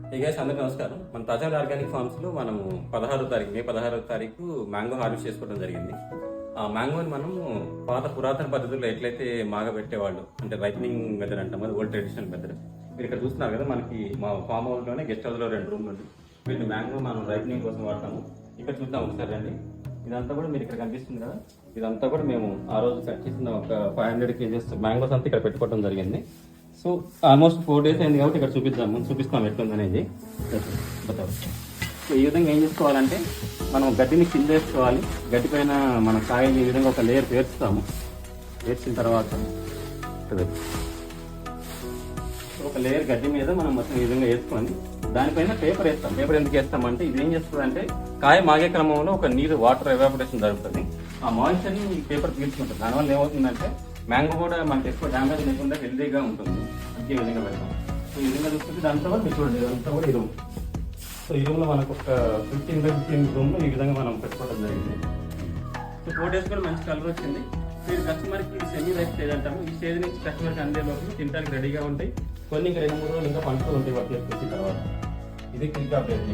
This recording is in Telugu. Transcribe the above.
అందరికీ నమస్కారం. మన తాజా ఆర్గానిక్ ఫార్మ్స్ లో మనము మే 16వ తారీఖు మ్యాంగో హార్వెస్ట్ చేసుకోవడం జరిగింది. ఆ మ్యాంగోని మనము పురాతన పద్ధతుల్లో ఎట్లయితే మాగబెట్టేవాళ్ళు, అంటే రైపనింగ్ మెథడ్ అంటాం కదా, ఓల్డ్ ట్రెడిషనల్ మెథడ్. మీరు ఇక్కడ చూస్తున్నారు కదా, మనకి మా ఫామ్ హౌస్ లోనే గెస్ట్ హౌస్ లో 2 రూమ్లు ఉంది. వీటి మ్యాంగో మనం రైపనింగ్ కోసం వాడతాము. ఇక్కడ చూద్దాం ఒకసారి అండి. ఇదంతా కూడా మీరు ఇక్కడ కనిపిస్తుంది కదా, ఇదంతా కూడా మేము ఆ రోజు కట్ చేసిన ఒక 500 kgs మ్యాంగోస్ అంతా ఇక్కడ పెట్టుకోవడం జరిగింది. సో ఆల్మోస్ట్ 4 days అయింది కాబట్టి ఇక్కడ చూపిస్తాం ఎట్లుందనేది. సో ఈ విధంగా ఏం చేసుకోవాలంటే, మనం గడ్డిని కింద వేసుకోవాలి. గడ్డి పైన మన కాయని ఈ విధంగా ఒక లేయర్ పేర్చుతాము. పేర్చిన తర్వాత ఒక లేయర్ గడ్డి మీద మనం మొత్తం ఈ విధంగా వేసుకొని దానిపైన పేపర్ వేస్తాం. పేపర్ ఎందుకు వేస్తామంటే, ఇది ఏం చేస్తుందంటే కాయ మాగే క్రమంలో ఒక వాటర్ ఎవాపరేషన్ జరుగుతుంది. ఆ మాయిశ్చర్ని ఈ పేపర్ పీల్చుకుంటుంది. దానివల్ల ఏమవుతుందంటే మ్యాంగో కూడా మనకి ఎక్కువ డ్యామేజ్ లేకుండా హెల్దీగా ఉంటుంది. అందుకే ఈ విధంగా పెడతాం. సో ఈ విధంగా చూసుకుంటే దాంతో కూడా మీరు చూడండి, ఇదంతా కూడా ఈ రూమ్. సో ఈ రూమ్లో మనకు ఒక 15 రూమ్లో ఈ విధంగా మనం పెట్టుకోవడం జరిగింది. సో 4 days కూడా మంచి కలర్ వచ్చింది. మీరు కస్టమర్కి సెమీ రైస్ స్టేజ్ అంటాము. ఈ స్టేజ్ నుంచి కస్టమర్కి అందే లోపల తినడానికి రెడీగా ఉంటాయి. కొన్ని ఇంకా 2-3 రోజులు ఇంకా పండుగ ఉంటాయి వాటి వచ్చిన తర్వాత. ఇది క్విక్ అప్డేట్.